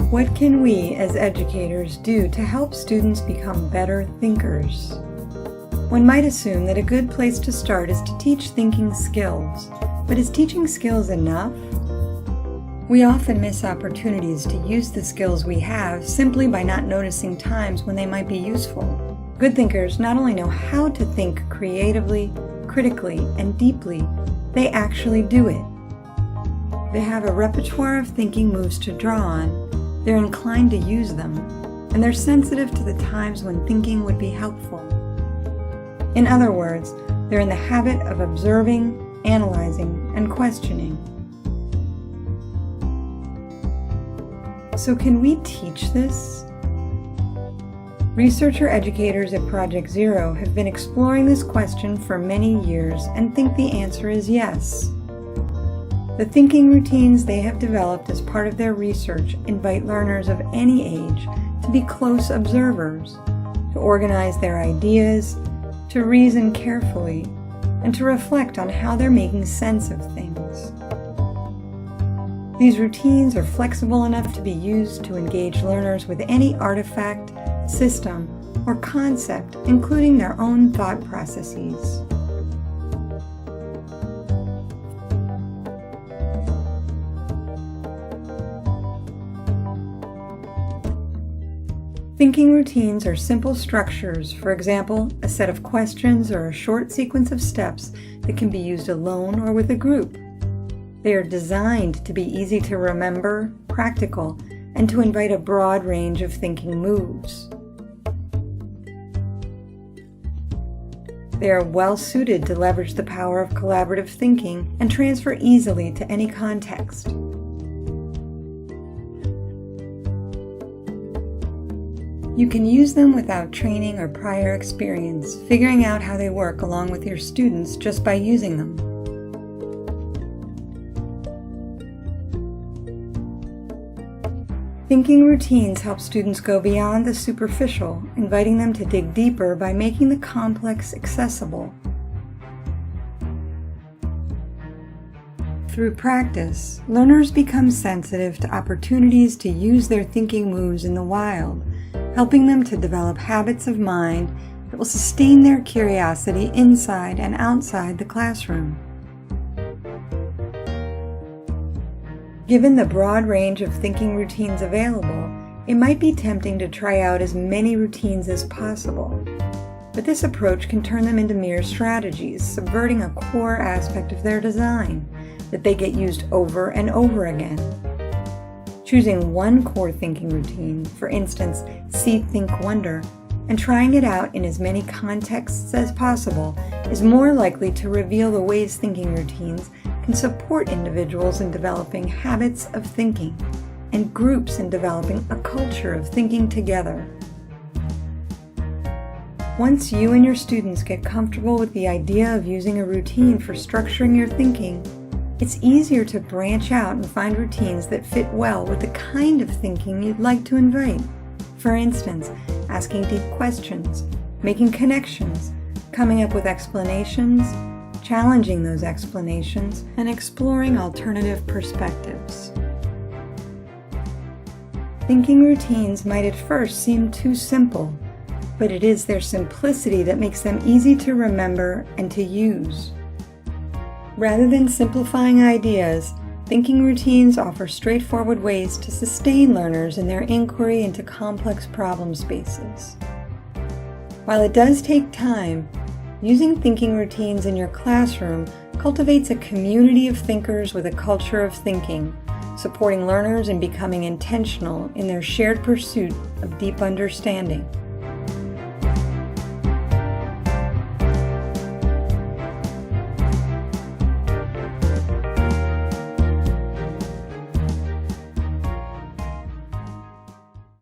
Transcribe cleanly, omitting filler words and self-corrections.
What can we as educators do to help students become better thinkers? One might assume that a good place to start is to teach thinking skills, but is teaching skills enough? We often miss opportunities to use the skills we have simply by not noticing times when they might be useful. Good thinkers not only know how to think creatively, critically, and deeply, they actually do it. They have a repertoire of thinking moves to draw on, they're inclined to use them, and they're sensitive to the times when thinking would be helpful. In other words, they're in the habit of observing, analyzing, and questioning. So can we teach this? Researcher educators at Project Zero have been exploring this question for many years and think the answer is yes. The thinking routines they have developed as part of their research invite learners of any age to be close observers, to organize their ideas, to reason carefully, and to reflect on how they're making sense of things. These routines are flexible enough to be used to engage learners with any artifact, system, or concept, including their own thought processes. Thinking routines are simple structures, for example, a set of questions or a short sequence of steps that can be used alone or with a group. They are designed to be easy to remember, practical, and to invite a broad range of thinking moves. They are well suited to leverage the power of collaborative thinking and transfer easily to any context. You can use them without training or prior experience, figuring out how they work along with your students just by using them. Thinking routines help students go beyond the superficial, inviting them to dig deeper by making the complex accessible. Through practice, learners become sensitive to opportunities to use their thinking moves in the wild, helping them to develop habits of mind that will sustain their curiosity inside and outside the classroom. Given the broad range of thinking routines available, it might be tempting to try out as many routines as possible. But this approach can turn them into mere strategies, subverting a core aspect of their design, that they get used over and over again. Choosing one core thinking routine, for instance, see, think, wonder, and trying it out in as many contexts as possible is more likely to reveal the ways thinking routines can support individuals in developing habits of thinking and groups in developing a culture of thinking together. Once you and your students get comfortable with the idea of using a routine for structuring your thinking, it's easier to branch out and find routines that fit well with the kind of thinking you'd like to invite. For instance, asking deep questions, making connections, coming up with explanations, challenging those explanations, and exploring alternative perspectives. Thinking routines might at first seem too simple, but it is their simplicity that makes them easy to remember and to use. Rather than simplifying ideas, thinking routines offer straightforward ways to sustain learners in their inquiry into complex problem spaces. While it does take time, using thinking routines in your classroom cultivates a community of thinkers with a culture of thinking, supporting learners in becoming intentional in their shared pursuit of deep understanding.